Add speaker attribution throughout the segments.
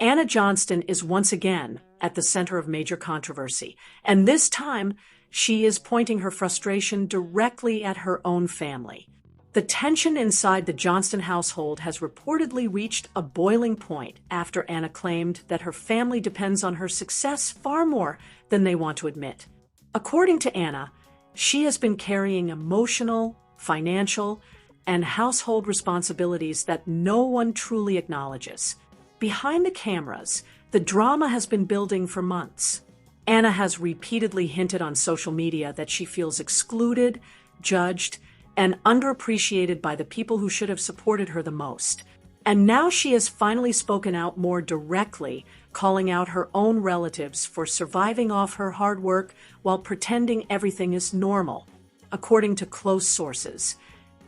Speaker 1: Anna Johnston is once again at the center of major controversy, and this time she is pointing her frustration directly at her own family. The tension inside the Johnston household has reportedly reached a boiling point after Anna claimed that her family depends on her success far more than they want to admit. According to Anna, she has been carrying emotional, financial, and household responsibilities that no one truly acknowledges. Behind the cameras, the drama has been building for months. Anna has repeatedly hinted on social media that she feels excluded, judged, and underappreciated by the people who should have supported her the most. And now she has finally spoken out more directly, calling out her own relatives for surviving off her hard work while pretending everything is normal. According to close sources,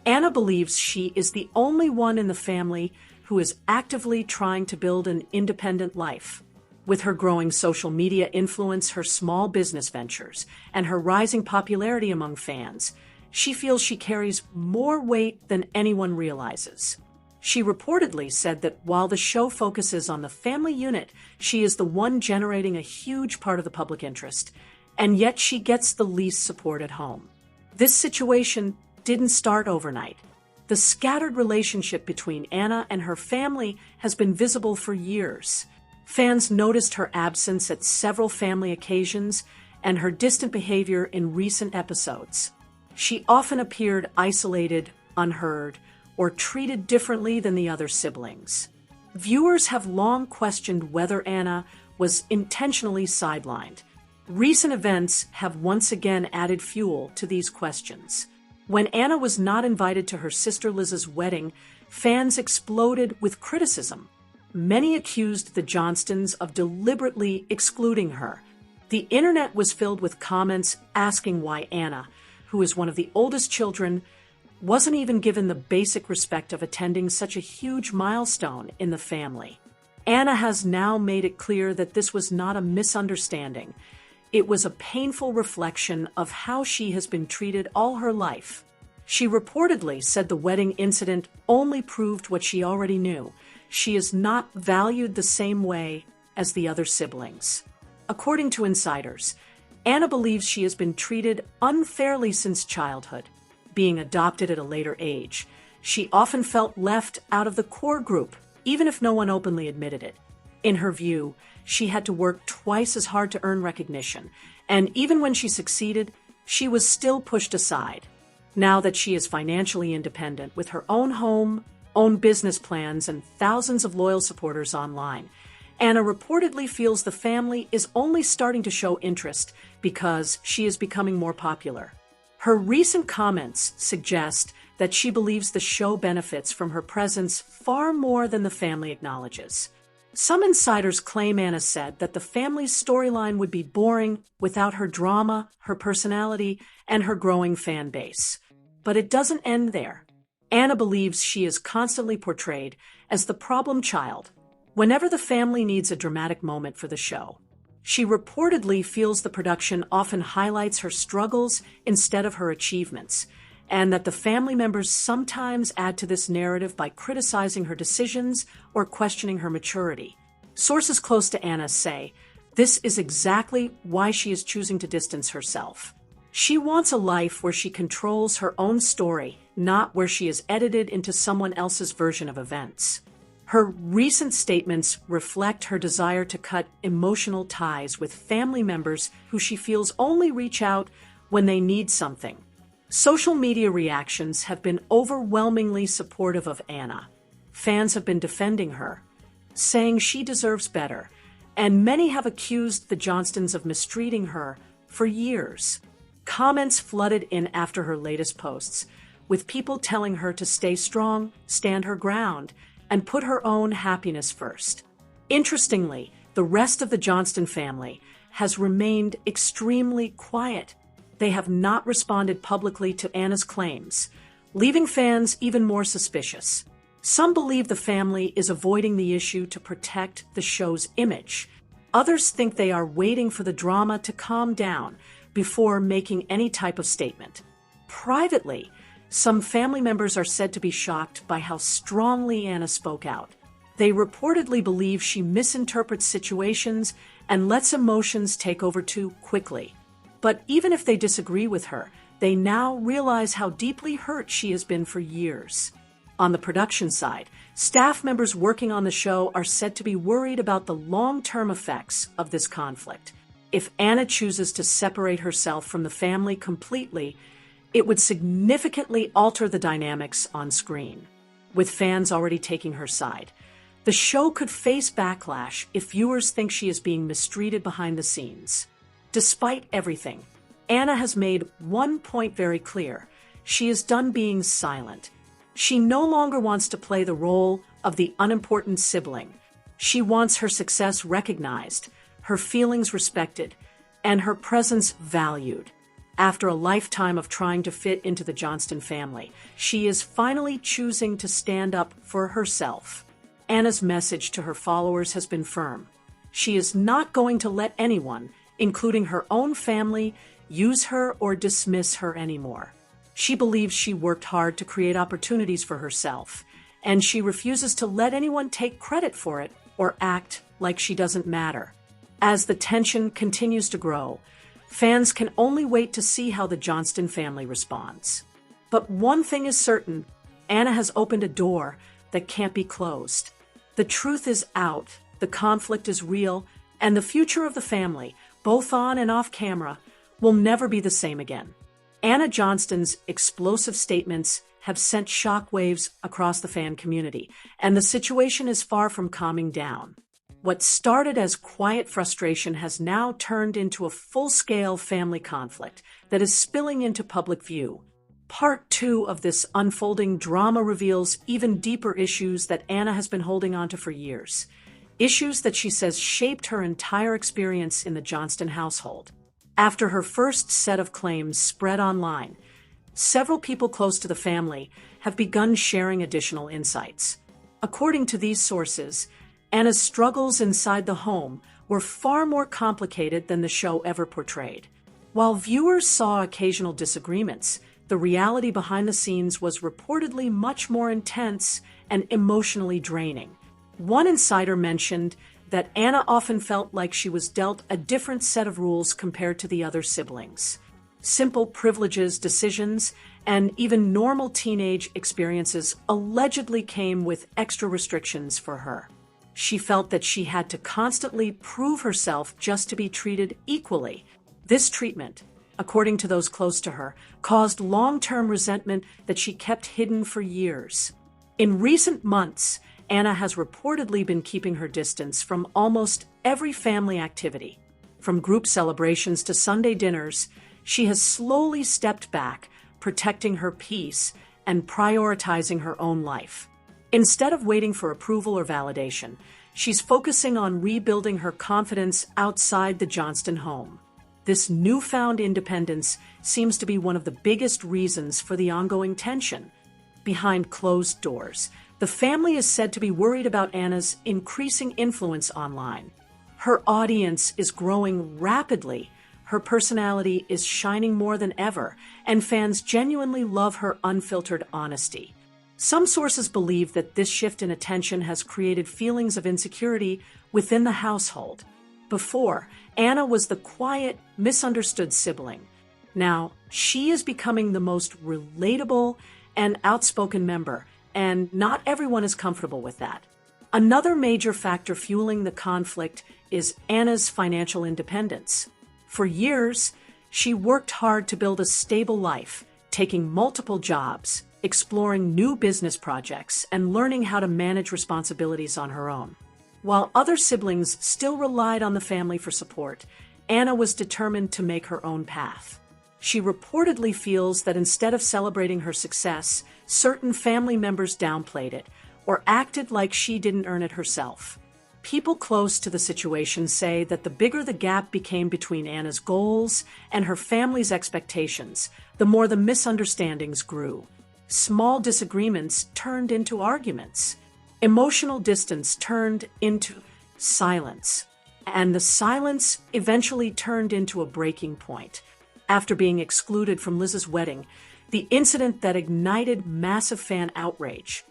Speaker 1: Anna believes she is the only one in the family who is actively trying to build an independent life. With her growing social media influence, her small business ventures, and her rising popularity among fans, she feels she carries more weight than anyone realizes. She reportedly said that while the show focuses on the family unit, she is the one generating a huge part of the public interest, and yet she gets the least support at home. This situation didn't start overnight. The scattered relationship between Anna and her family has been visible for years. Fans noticed her absence at several family occasions and her distant behavior in recent episodes. She often appeared isolated, unheard, or treated differently than the other siblings. Viewers have long questioned whether Anna was intentionally sidelined. Recent events have once again added fuel to these questions. When Anna was not invited to her sister Liz's wedding, fans exploded with criticism. Many accused the Johnstons of deliberately excluding her. The internet was filled with comments asking why Anna, who is one of the oldest children, wasn't even given the basic respect of attending such a huge milestone in the family. Anna has now made it clear that this was not a misunderstanding. It was a painful reflection of how she has been treated all her life. She reportedly said the wedding incident only proved what she already knew. She is not valued the same way as the other siblings. According to insiders, Anna believes she has been treated unfairly since childhood. Being adopted at a later age, she often felt left out of the core group, even if no one openly admitted it. In her view, she had to work twice as hard to earn recognition, and even when she succeeded, she was still pushed aside. Now that she is financially independent with her own home, own business plans, and thousands of loyal supporters online, Anna reportedly feels the family is only starting to show interest because she is becoming more popular. Her recent comments suggest that she believes the show benefits from her presence far more than the family acknowledges. Some insiders claim Anna said that the family's storyline would be boring without her drama, her personality, and her growing fan base. But it doesn't end there. Anna believes she is constantly portrayed as the problem child whenever the family needs a dramatic moment for the show. She reportedly feels the production often highlights her struggles instead of her achievements, and that the family members sometimes add to this narrative by criticizing her decisions or questioning her maturity. Sources close to Anna say this is exactly why she is choosing to distance herself. She wants a life where she controls her own story, not where she is edited into someone else's version of events. Her recent statements reflect her desire to cut emotional ties with family members who she feels only reach out when they need something. Social media reactions have been overwhelmingly supportive of Anna. Fans have been defending her, saying she deserves better, and many have accused the Johnstons of mistreating her for years. Comments flooded in after her latest posts, with people telling her to stay strong, stand her ground, and put her own happiness first. Interestingly, the rest of the Johnston family has remained extremely quiet. They have not responded publicly to Anna's claims, leaving fans even more suspicious. Some believe the family is avoiding the issue to protect the show's image. Others think they are waiting for the drama to calm down before making any type of statement. Privately, some family members are said to be shocked by how strongly Anna spoke out. They reportedly believe she misinterprets situations and lets emotions take over too quickly. But even if they disagree with her, they now realize how deeply hurt she has been for years. On the production side, staff members working on the show are said to be worried about the long-term effects of this conflict. If Anna chooses to separate herself from the family completely, it would significantly alter the dynamics on screen. With fans already taking her side, the show could face backlash if viewers think she is being mistreated behind the scenes. Despite everything, Anna has made one point very clear: she is done being silent. She no longer wants to play the role of the unimportant sibling. She wants her success recognized, her feelings respected, and her presence valued. After a lifetime of trying to fit into the Johnston family, she is finally choosing to stand up for herself. Anna's message to her followers has been firm. She is not going to let anyone, including her own family, use her or dismiss her anymore. She believes she worked hard to create opportunities for herself, and she refuses to let anyone take credit for it or act like she doesn't matter. As the tension continues to grow, fans can only wait to see how the Johnston family responds. But one thing is certain: Anna has opened a door that can't be closed. The truth is out, the conflict is real, and the future of the family, both on and off camera, will never be the same again. Anna Johnston's explosive statements have sent shockwaves across the fan community, and the situation is far from calming down. What started as quiet frustration has now turned into a full-scale family conflict that is spilling into public view. Part 2 of this unfolding drama reveals even deeper issues that Anna has been holding onto for years. Issues that she says shaped her entire experience in the Johnston household. After her first set of claims spread online, several people close to the family have begun sharing additional insights. According to these sources, Anna's struggles inside the home were far more complicated than the show ever portrayed. While viewers saw occasional disagreements, the reality behind the scenes was reportedly much more intense and emotionally draining. One insider mentioned that Anna often felt like she was dealt a different set of rules compared to the other siblings. Simple privileges, decisions, and even normal teenage experiences allegedly came with extra restrictions for her. She felt that she had to constantly prove herself just to be treated equally. This treatment, according to those close to her, caused long-term resentment that she kept hidden for years. In recent months, Anna has reportedly been keeping her distance from almost every family activity. From group celebrations to Sunday dinners, she has slowly stepped back, protecting her peace and prioritizing her own life. Instead of waiting for approval or validation, she's focusing on rebuilding her confidence outside the Johnston home. This newfound independence seems to be one of the biggest reasons for the ongoing tension. Behind closed doors, the family is said to be worried about Anna's increasing influence online. Her audience is growing rapidly, her personality is shining more than ever, and fans genuinely love her unfiltered honesty. Some sources believe that this shift in attention has created feelings of insecurity within the household. Before, Anna was the quiet, misunderstood sibling. Now, she is becoming the most relatable and outspoken member, and not everyone is comfortable with that. Another major factor fueling the conflict is Anna's financial independence. For years, she worked hard to build a stable life, taking multiple jobs, exploring new business projects, and learning how to manage responsibilities on her own. While other siblings still relied on the family for support, Anna was determined to make her own path. She reportedly feels that instead of celebrating her success, certain family members downplayed it or acted like she didn't earn it herself. People close to the situation say that the bigger the gap became between Anna's goals and her family's expectations, the more the misunderstandings grew. Small disagreements turned into arguments. Emotional distance turned into silence. And the silence eventually turned into a breaking point. After being excluded from Liz's wedding, the incident that ignited massive fan outrage.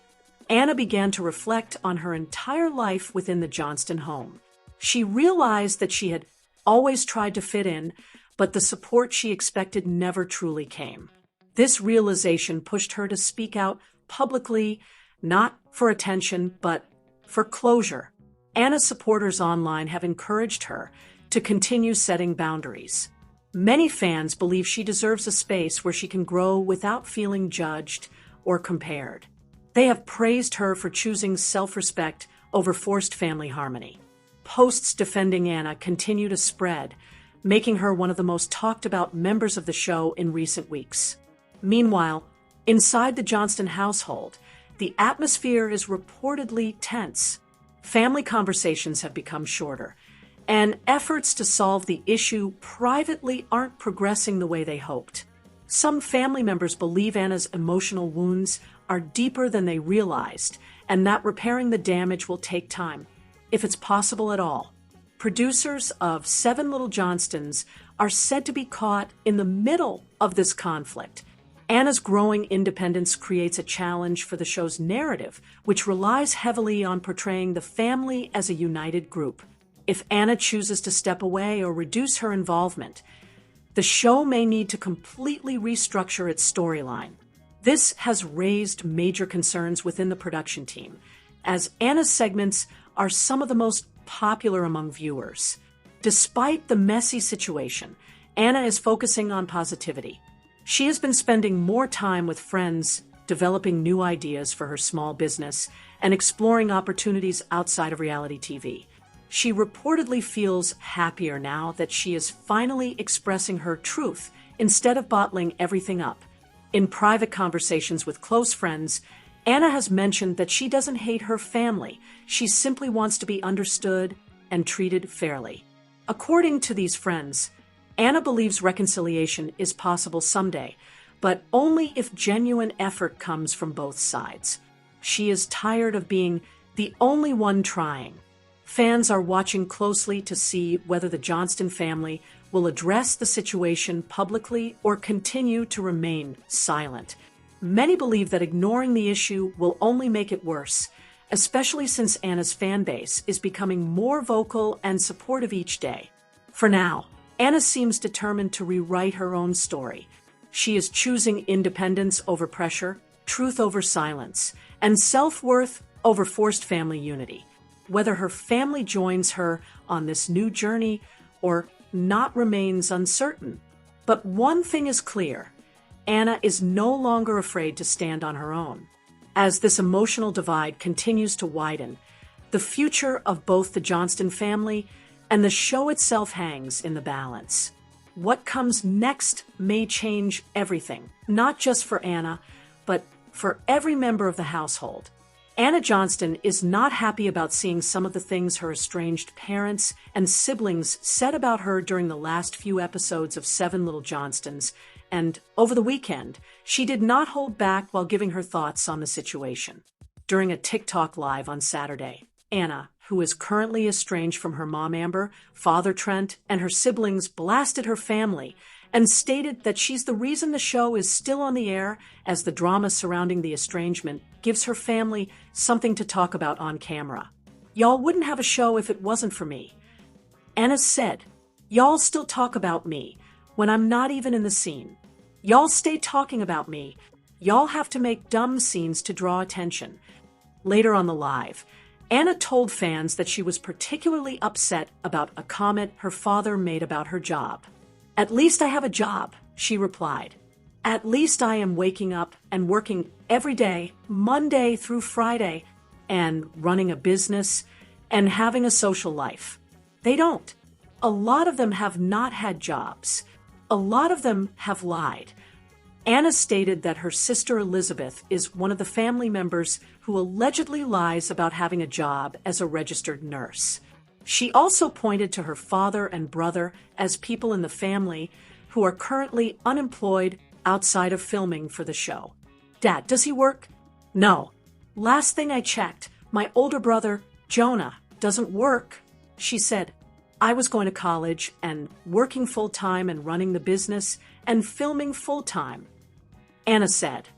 Speaker 1: Anna began to reflect on her entire life within the Johnston home. She realized that she had always tried to fit in, but the support she expected never truly came. This realization pushed her to speak out publicly, not for attention, but for closure. Anna's supporters online have encouraged her to continue setting boundaries. Many fans believe she deserves a space where she can grow without feeling judged or compared. They have praised her for choosing self-respect over forced family harmony. Posts defending Anna continue to spread, making her one of the most talked about members of the show in recent weeks. Meanwhile, inside the Johnston household, the atmosphere is reportedly tense. Family conversations have become shorter, and efforts to solve the issue privately aren't progressing the way they hoped. Some family members believe Anna's emotional wounds are deeper than they realized, and that repairing the damage will take time, if it's possible at all. Producers of 7 Little Johnstons are said to be caught in the middle of this conflict. Anna's growing independence creates a challenge for the show's narrative, which relies heavily on portraying the family as a united group. If Anna chooses to step away or reduce her involvement, the show may need to completely restructure its storyline. This has raised major concerns within the production team, as Anna's segments are some of the most popular among viewers. Despite the messy situation, Anna is focusing on positivity. She has been spending more time with friends, developing new ideas for her small business, and exploring opportunities outside of reality TV. She reportedly feels happier now that she is finally expressing her truth instead of bottling everything up. In private conversations with close friends, Anna has mentioned that she doesn't hate her family. She simply wants to be understood and treated fairly. According to these friends, Anna believes reconciliation is possible someday, but only if genuine effort comes from both sides. She is tired of being the only one trying. Fans are watching closely to see whether the Johnston family will address the situation publicly or continue to remain silent. Many believe that ignoring the issue will only make it worse, especially since Anna's fan base is becoming more vocal and supportive each day. For now, Anna seems determined to rewrite her own story. She is choosing independence over pressure, truth over silence, and self-worth over forced family unity. Whether her family joins her on this new journey or not remains uncertain. But one thing is clear: Anna is no longer afraid to stand on her own. As this emotional divide continues to widen, the future of both the Johnston family and the show itself hangs in the balance. What comes next may change everything, not just for Anna, but for every member of the household. Anna Johnston is not happy about seeing some of the things her estranged parents and siblings said about her during the last few episodes of 7 Little Johnstons, and over the weekend, she did not hold back while giving her thoughts on the situation. During a TikTok live on Saturday, Anna, who is currently estranged from her mom Amber, father Trent, and her siblings, blasted her family and stated that she's the reason the show is still on the air, as the drama surrounding the estrangement gives her family something to talk about on camera. "Y'all wouldn't have a show if it wasn't for me." Anna said, "Y'all still talk about me when I'm not even in the scene. Y'all stay talking about me. Y'all have to make dumb scenes to draw attention." Later on the live, Anna told fans that she was particularly upset about a comment her father made about her job. "At least I have a job," she replied. "At least I am waking up and working every day, Monday through Friday, and running a business and having a social life. They don't. A lot of them have not had jobs. A lot of them have lied." Anna stated that her sister Elizabeth is one of the family members who allegedly lies about having a job as a registered nurse. She also pointed to her father and brother as people in the family who are currently unemployed outside of filming for the show. "Dad, does he work?" "No. Last thing I checked, my older brother, Jonah, doesn't work." She said, "I was going to college and working full-time and running the business and filming full-time." Anna said,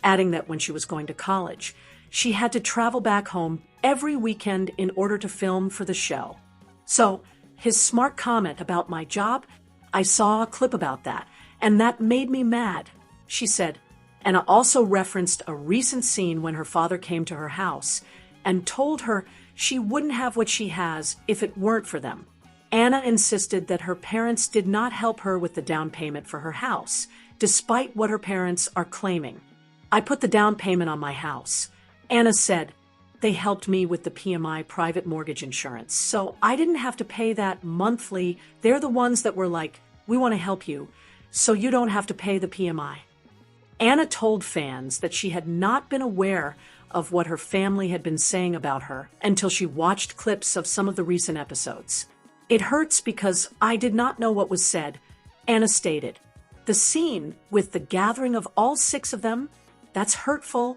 Speaker 1: adding that when she was going to college, she had to travel back home every weekend in order to film for the show. So, his smart comment about my job, I saw a clip about that, and that made me mad, she said. Anna also referenced a recent scene when her father came to her house and told her she wouldn't have what she has if it weren't for them. Anna insisted that her parents did not help her with the down payment for her house, despite what her parents are claiming. I put the down payment on my house. Anna said, they helped me with the PMI private mortgage insurance, so I didn't have to pay that monthly. They're the ones that were like, we want to help you, so you don't have to pay the PMI. Anna told fans that she had not been aware of what her family had been saying about her until she watched clips of some of the recent episodes. It hurts because I did not know what was said, Anna stated. The scene with the gathering of all 6 of them, that's hurtful,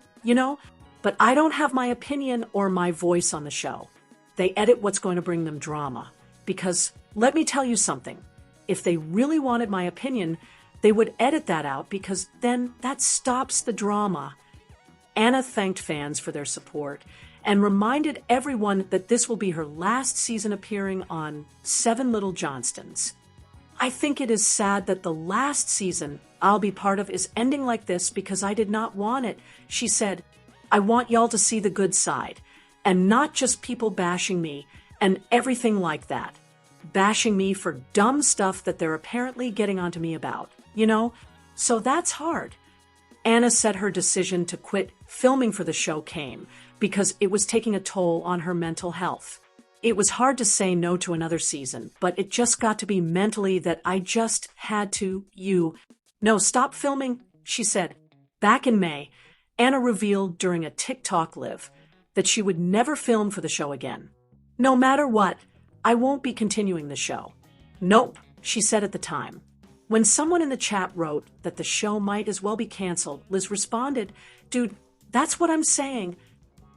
Speaker 1: but I don't have my opinion or my voice on the show. They edit what's going to bring them drama. Because, let me tell you something, if they really wanted my opinion, they would edit that out because then that stops the drama. Anna thanked fans for their support and reminded everyone that this will be her last season appearing on 7 Little Johnstons. I think it is sad that the last season I'll be part of is ending like this because I did not want it, she said. I want y'all to see the good side, and not just people bashing me and everything like that. Bashing me for dumb stuff that they're apparently getting onto me about, So that's hard. Anna said her decision to quit filming for the show came because it was taking a toll on her mental health. It was hard to say no to another season, but it just got to be mentally that I just had to, No, stop filming, she said. Back in May, Anna revealed during a TikTok live that she would never film for the show again. No matter what, I won't be continuing the show. Nope, she said at the time. When someone in the chat wrote that the show might as well be canceled, Liz responded, dude, that's what I'm saying.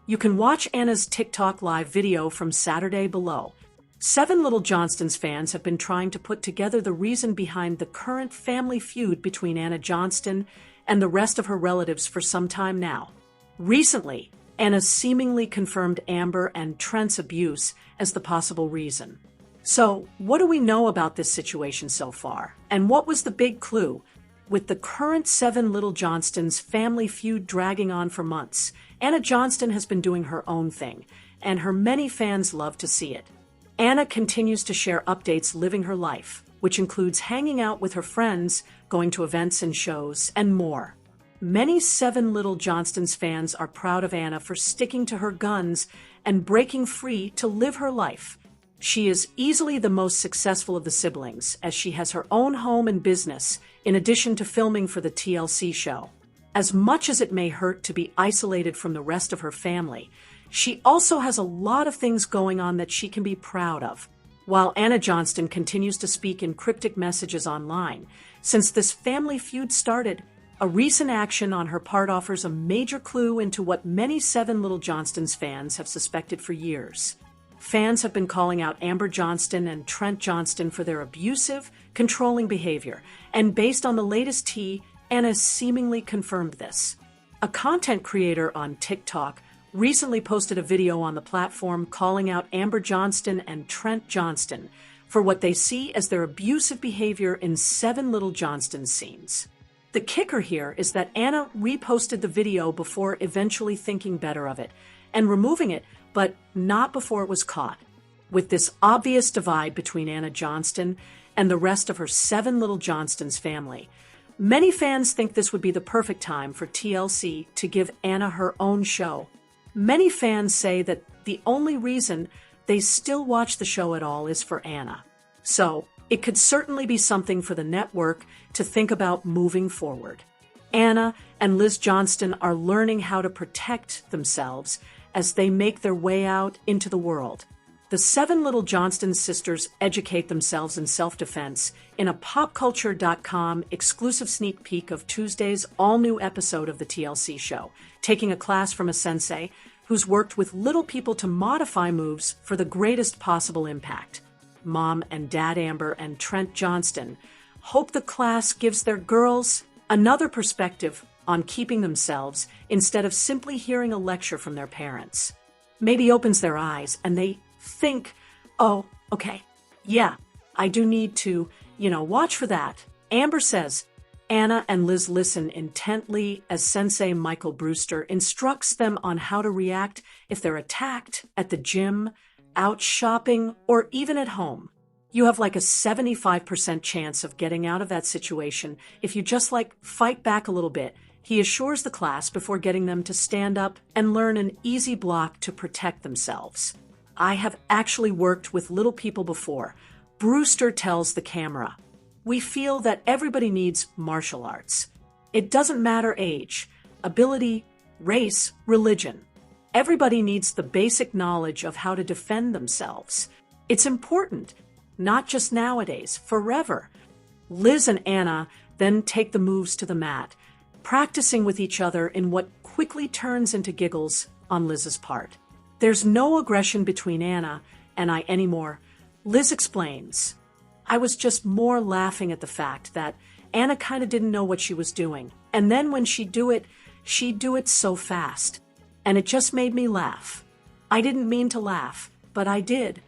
Speaker 1: You can watch Anna's TikTok live video from Saturday below. 7 Little Johnstons fans have been trying to put together the reason behind the current family feud between Anna Johnston and the rest of her relatives for some time now. Recently, Anna seemingly confirmed Amber and Trent's abuse as the possible reason. So, what do we know about this situation so far? And what was the big clue? With the current 7 Little Johnstons family feud dragging on for months, Anna Johnston has been doing her own thing, and her many fans love to see it. Anna continues to share updates living her life, which includes hanging out with her friends, going to events and shows, and more. Many 7 Little Johnstons fans are proud of Anna for sticking to her guns and breaking free to live her life. She is easily the most successful of the siblings, as she has her own home and business, in addition to filming for the TLC show. As much as it may hurt to be isolated from the rest of her family, she also has a lot of things going on that she can be proud of. While Anna Johnston continues to speak in cryptic messages online, since this family feud started, a recent action on her part offers a major clue into what many 7 Little Johnstons fans have suspected for years. Fans have been calling out Amber Johnston and Trent Johnston for their abusive, controlling behavior, and based on the latest tea, Anna seemingly confirmed this. A content creator on TikTok recently posted a video on the platform calling out Amber Johnston and Trent Johnston for what they see as their abusive behavior in 7 Little Johnstons scenes. The kicker here is that Anna reposted the video before eventually thinking better of it and removing it, but not before it was caught. With this obvious divide between Anna Johnston and the rest of her 7 Little Johnstons family, many fans think this would be the perfect time for TLC to give Anna her own show. Many fans say that the only reason they still watch the show at all is for Anna. So, it could certainly be something for the network to think about moving forward. Anna and Liz Johnston are learning how to protect themselves as they make their way out into the world. The 7 Little Johnston sisters educate themselves in self-defense in a popculture.com exclusive sneak peek of Tuesday's all-new episode of the TLC show, taking a class from a sensei who's worked with little people to modify moves for the greatest possible impact. Mom and Dad Amber and Trent Johnston hope the class gives their girls another perspective on keeping themselves instead of simply hearing a lecture from their parents. Maybe opens their eyes and they think, oh, okay, yeah, I do need to, watch for that. Amber says. Anna and Liz listen intently as Sensei Michael Brewster instructs them on how to react if they're attacked at the gym, out shopping, or even at home. You have like a 75% chance of getting out of that situation if you just fight back a little bit. He assures the class before getting them to stand up and learn an easy block to protect themselves. I have actually worked with little people before. Brewster tells the camera, we feel that everybody needs martial arts. It doesn't matter age, ability, race, religion. Everybody needs the basic knowledge of how to defend themselves. It's important, not just nowadays, forever. Liz and Anna then take the moves to the mat, practicing with each other in what quickly turns into giggles on Liz's part. There's no aggression between Anna and I anymore. Liz explains, I was just more laughing at the fact that Anna kind of didn't know what she was doing. And then when she'd do it so fast. And it just made me laugh. I didn't mean to laugh, but I did.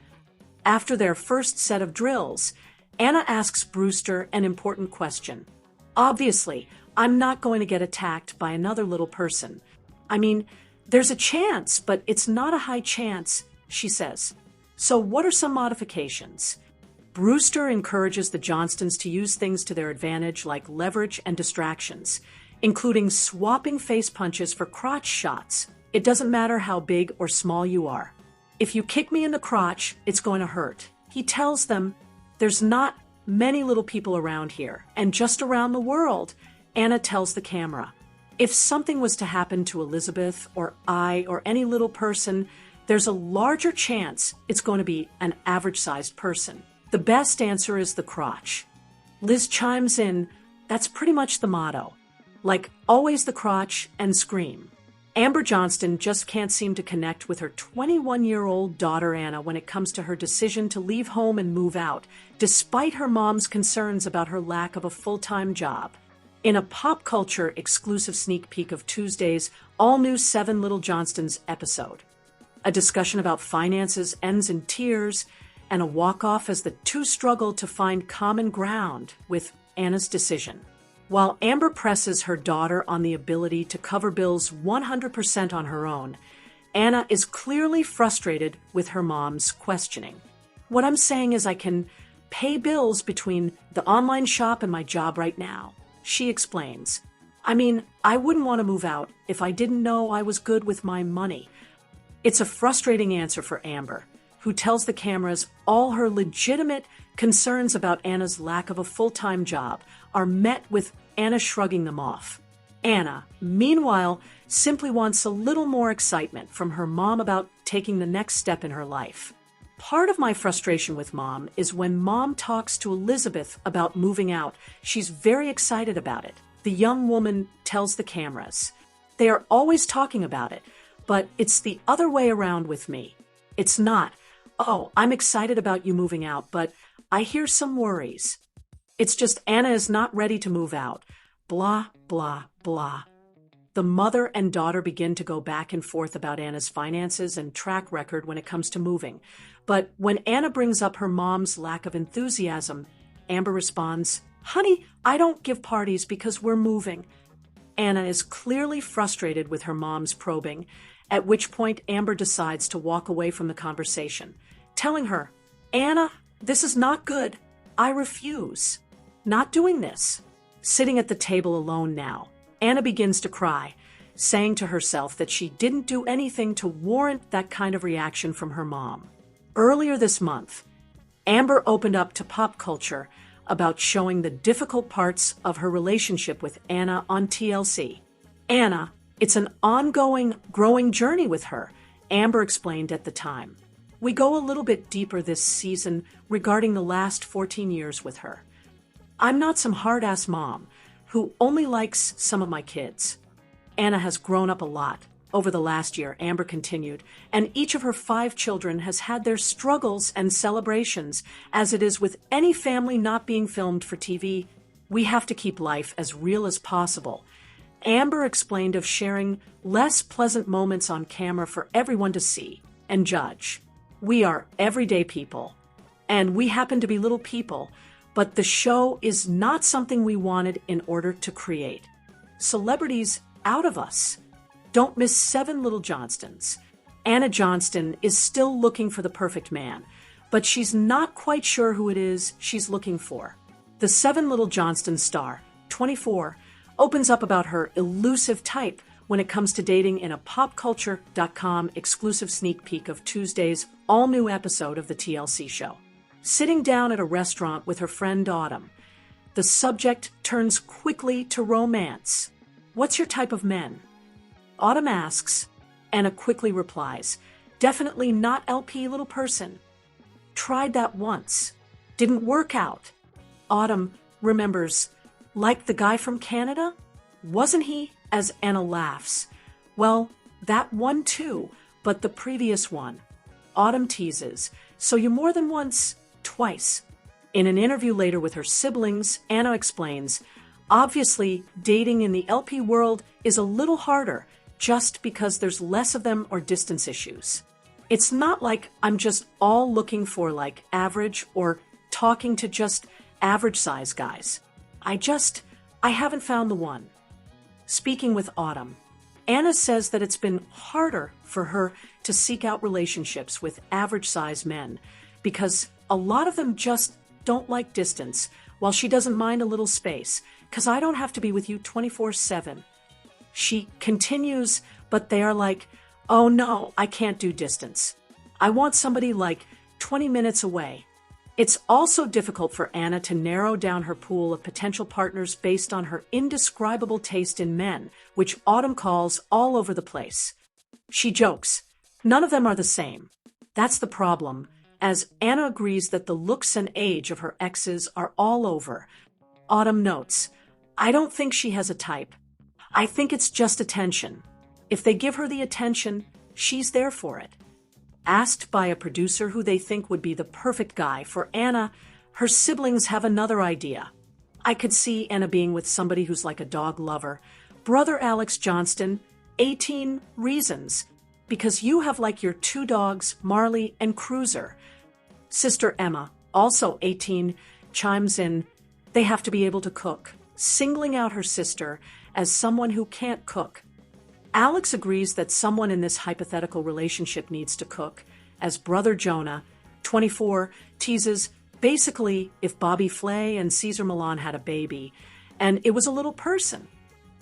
Speaker 1: After their first set of drills, Anna asks Brewster an important question. Obviously, I'm not going to get attacked by another little person. I mean, there's a chance, but it's not a high chance, she says. So what are some modifications? Brewster encourages the Johnstons to use things to their advantage like leverage and distractions, including swapping face punches for crotch shots. It doesn't matter how big or small you are. If you kick me in the crotch, it's going to hurt. He tells them, there's not many little people around here, and just around the world. Anna tells the camera, if something was to happen to Elizabeth or I or any little person, there's a larger chance it's going to be an average-sized person. The best answer is the crotch. Liz chimes in, that's pretty much the motto. Like, always the crotch and scream. Amber Johnston just can't seem to connect with her 21-year-old daughter Anna when it comes to her decision to leave home and move out, despite her mom's concerns about her lack of a full-time job. In a pop culture exclusive sneak peek of Tuesday's all-new 7 Little Johnstons episode, a discussion about finances ends in tears, and a walk-off as the two struggle to find common ground with Anna's decision. While Amber presses her daughter on the ability to cover bills 100% on her own, Anna is clearly frustrated with her mom's questioning. What I'm saying is I can pay bills between the online shop and my job right now, she explains. I mean, I wouldn't want to move out if I didn't know I was good with my money. It's a frustrating answer for Amber, who tells the cameras all her legitimate concerns about Anna's lack of a full-time job are met with Anna shrugging them off. Anna, meanwhile, simply wants a little more excitement from her mom about taking the next step in her life. Part of my frustration with Mom is when Mom talks to Elizabeth about moving out, she's very excited about it. The young woman tells the cameras, they are always talking about it, but it's the other way around with me. It's not, oh, I'm excited about you moving out, but I hear some worries. It's just Anna is not ready to move out. Blah, blah, blah. The mother and daughter begin to go back and forth about Anna's finances and track record when it comes to moving. But when Anna brings up her mom's lack of enthusiasm, Amber responds, honey, I don't give parties because we're moving. Anna is clearly frustrated with her mom's probing, at which point Amber decides to walk away from the conversation, telling her, Anna, this is not good. I refuse. Not doing this. Sitting at the table alone now, Anna begins to cry, saying to herself that she didn't do anything to warrant that kind of reaction from her mom. Earlier this month, Amber opened up to pop culture about showing the difficult parts of her relationship with Anna on TLC. Anna, it's an ongoing, growing journey with her, Amber explained at the time. We go a little bit deeper this season regarding the last 14 years with her. I'm not some hard-ass mom who only likes some of my kids. Anna has grown up a lot over the last year, Amber continued, and each of her 5 children has had their struggles and celebrations. As it is with any family not being filmed for TV, we have to keep life as real as possible. Amber explained of sharing less pleasant moments on camera for everyone to see and judge. We are everyday people, and we happen to be little people, but the show is not something we wanted in order to create celebrities out of us. Don't miss 7 Little Johnstons. Anna Johnston is still looking for the perfect man, but she's not quite sure who it is she's looking for. The 7 Little Johnston star, 24, opens up about her elusive type when it comes to dating in a popculture.com exclusive sneak peek of Tuesday's all-new episode of the TLC show. Sitting down at a restaurant with her friend Autumn, the subject turns quickly to romance. "What's your type of men?" Autumn asks. Anna quickly replies, "Definitely not LP little person. Tried that once. Didn't work out." Autumn remembers, "Like the guy from Canada? Wasn't he?" As Anna laughs. "Well, that one too, but the previous one." Autumn teases, "So you more than once, twice." In an interview later with her siblings, Anna explains, "Obviously, dating in the LP world is a little harder just because there's less of them or distance issues. It's not like I'm just all looking for like average or talking to just average size guys. I haven't found the one." Speaking with Autumn, Anna says that it's been harder for her to seek out relationships with average size men because a lot of them just don't like distance, while she doesn't mind a little space, "'cause I don't have to be with you 24/7. She continues, but they are like, "Oh no, I can't do distance. I want somebody like 20 minutes away." It's also difficult for Anna to narrow down her pool of potential partners based on her indescribable taste in men, which Autumn calls all over the place. She jokes, "None of them are the same." That's the problem, as Anna agrees that the looks and age of her exes are all over. Autumn notes, "I don't think she has a type. I think it's just attention. If they give her the attention, she's there for it." Asked by a producer who they think would be the perfect guy for Anna, her siblings have another idea. "I could see Anna being with somebody who's like a dog lover. Brother Alex Johnston, 18 reasons. Because you have like your 2 dogs, Marley and Cruiser." Sister Emma, also 18, chimes in, "They have to be able to cook," singling out her sister as someone who can't cook. Alex agrees that someone in this hypothetical relationship needs to cook, as Brother Jonah, 24, teases, basically if Bobby Flay and Cesar Millan had a baby, and it was a little person.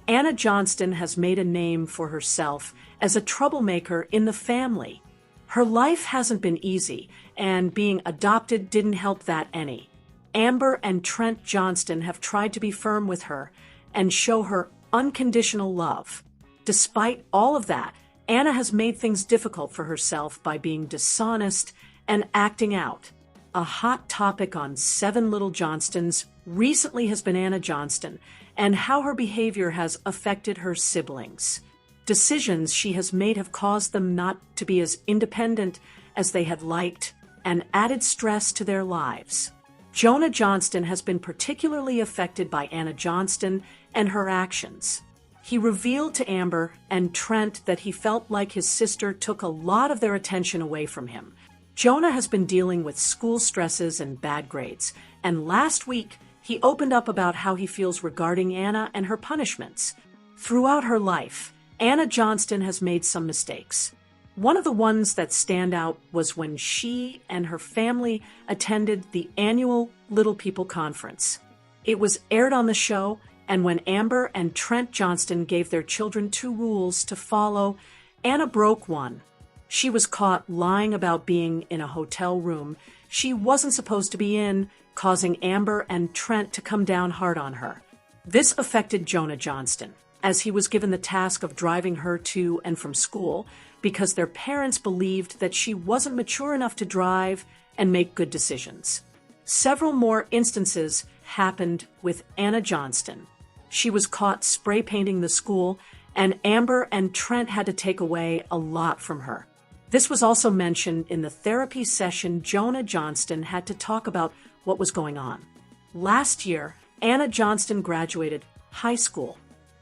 Speaker 1: Anna Johnston has made a name for herself as a troublemaker in the family. Her life hasn't been easy, and being adopted didn't help that any. Amber and Trent Johnston have tried to be firm with her and show her unconditional love. Despite all of that, Anna has made things difficult for herself by being dishonest and acting out. A hot topic on 7 Little Johnstons recently has been Anna Johnston and how her behavior has affected her siblings. Decisions she has made have caused them not to be as independent as they had liked and added stress to their lives. Jonah Johnston has been particularly affected by Anna Johnston and her actions. He revealed to Amber and Trent that he felt like his sister took a lot of their attention away from him. Jonah has been dealing with school stresses and bad grades, and last week he opened up about how he feels regarding Anna and her punishments. Throughout her life, Anna Johnston has made some mistakes. One of the ones that stand out was when she and her family attended the annual Little People Conference. It was aired on the show, and when Amber and Trent Johnston gave their children 2 rules to follow, Anna broke one. She was caught lying about being in a hotel room she wasn't supposed to be in, causing Amber and Trent to come down hard on her. This affected Jonah Johnston, as he was given the task of driving her to and from school because their parents believed that she wasn't mature enough to drive and make good decisions. Several more instances happened with Anna Johnston. She was caught spray painting the school, and Amber and Trent had to take away a lot from her. This was also mentioned in the therapy session Jonah Johnston had to talk about what was going on. Last year, Anna Johnston graduated high school.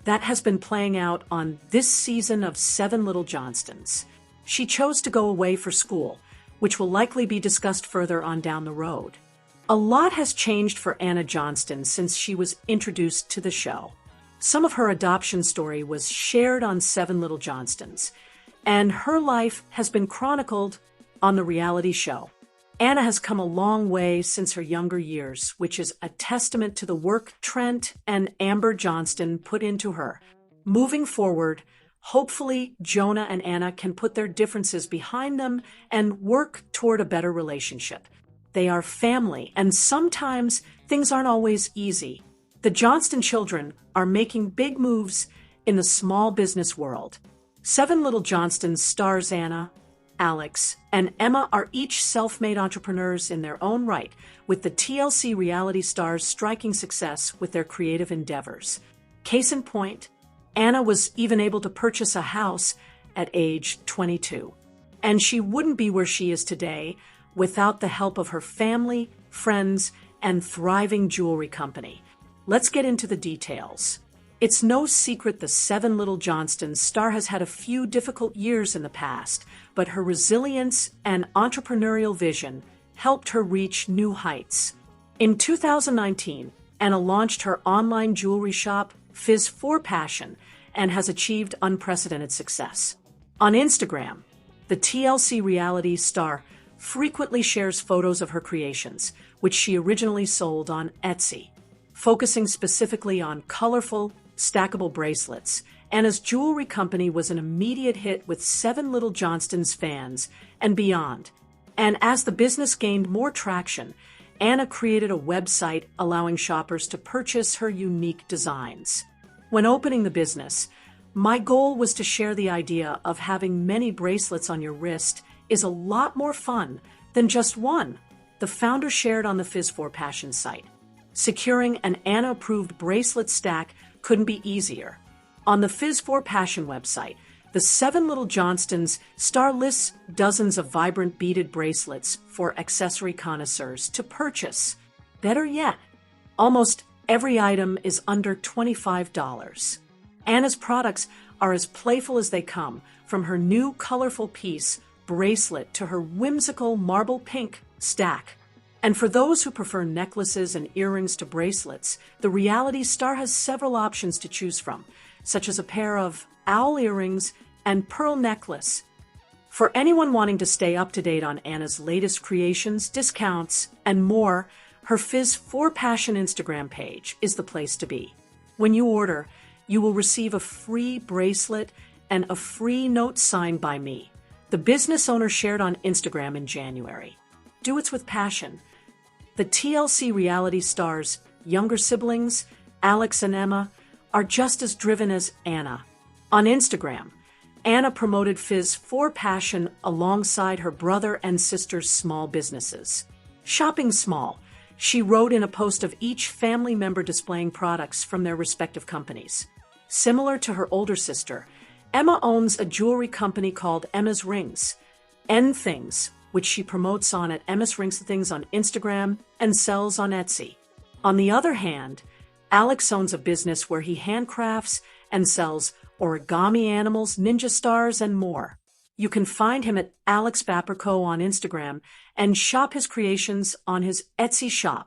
Speaker 1: that has been playing out on this season of Seven Little Johnstons. She chose to go away for school, which will likely be discussed further on down the road. A lot has changed for Anna Johnston since she was introduced to the show. Some of her adoption story was shared on Seven Little Johnstons, and her life has been chronicled on the reality show. Anna has come a long way since her younger years, which is a testament to the work Trent and Amber Johnston put into her. Moving forward, hopefully Jonah and Anna can put their differences behind them and work toward a better relationship. They are family, and sometimes things aren't always easy. The Johnston children are making big moves in the small business world. Seven Little Johnstons stars Anna, Alex, and Emma are each self-made entrepreneurs in their own right, with the TLC reality stars striking success with their creative endeavors. Case in point, Anna was even able to purchase a house at age 22. And she wouldn't be where she is today without the help of her family, friends, and thriving jewelry company. Let's get into the details. It's no secret the Seven Little Johnstons star has had a few difficult years in the past, but her resilience and entrepreneurial vision helped her reach new heights. In 2019, Anna launched her online jewelry shop, Fizz for Passion, and has achieved unprecedented success. On Instagram, the TLC reality star frequently shares photos of her creations, which she originally sold on Etsy. Focusing specifically on colorful, stackable bracelets, Anna's jewelry company was an immediate hit with Seven Little Johnstons fans and beyond. And as the business gained more traction, Anna created a website allowing shoppers to purchase her unique designs. When opening the business, my goal was to share the idea of having many bracelets on your wrist is a lot more fun than just one, the founder shared on the Fizz for Passion site. Securing an Anna-approved bracelet stack couldn't be easier. On the Fizz for Passion website, the Seven Little Johnstons star lists dozens of vibrant beaded bracelets for accessory connoisseurs to purchase. Better yet, almost every item is under $25. Anna's products are as playful as they come, from her new colorful piece bracelet to her whimsical marble pink stack. And for those who prefer necklaces and earrings to bracelets, the reality star has several options to choose from, such as a pair of owl earrings and pearl necklace. For anyone wanting to stay up to date on Anna's latest creations, discounts, and more, her Fizz for Passion Instagram page is the place to be. When you order, you will receive a free bracelet and a free note signed by me, the business owner shared on Instagram in January. Do it with passion. The TLC reality stars' younger siblings, Alex and Emma, are just as driven as Anna. On Instagram, Anna promoted Fizz for Passion alongside her brother and sister's small businesses. Shopping small, she wrote in a post of each family member displaying products from their respective companies. Similar to her older sister, Emma owns a jewelry company called Emma's Rings, N Things, which she promotes on at Emma's Rings Things on Instagram and sells on Etsy. On the other hand, Alex owns a business where he handcrafts and sells origami animals, ninja stars, and more. You can find him at Alex Vaperco on Instagram and shop his creations on his Etsy shop.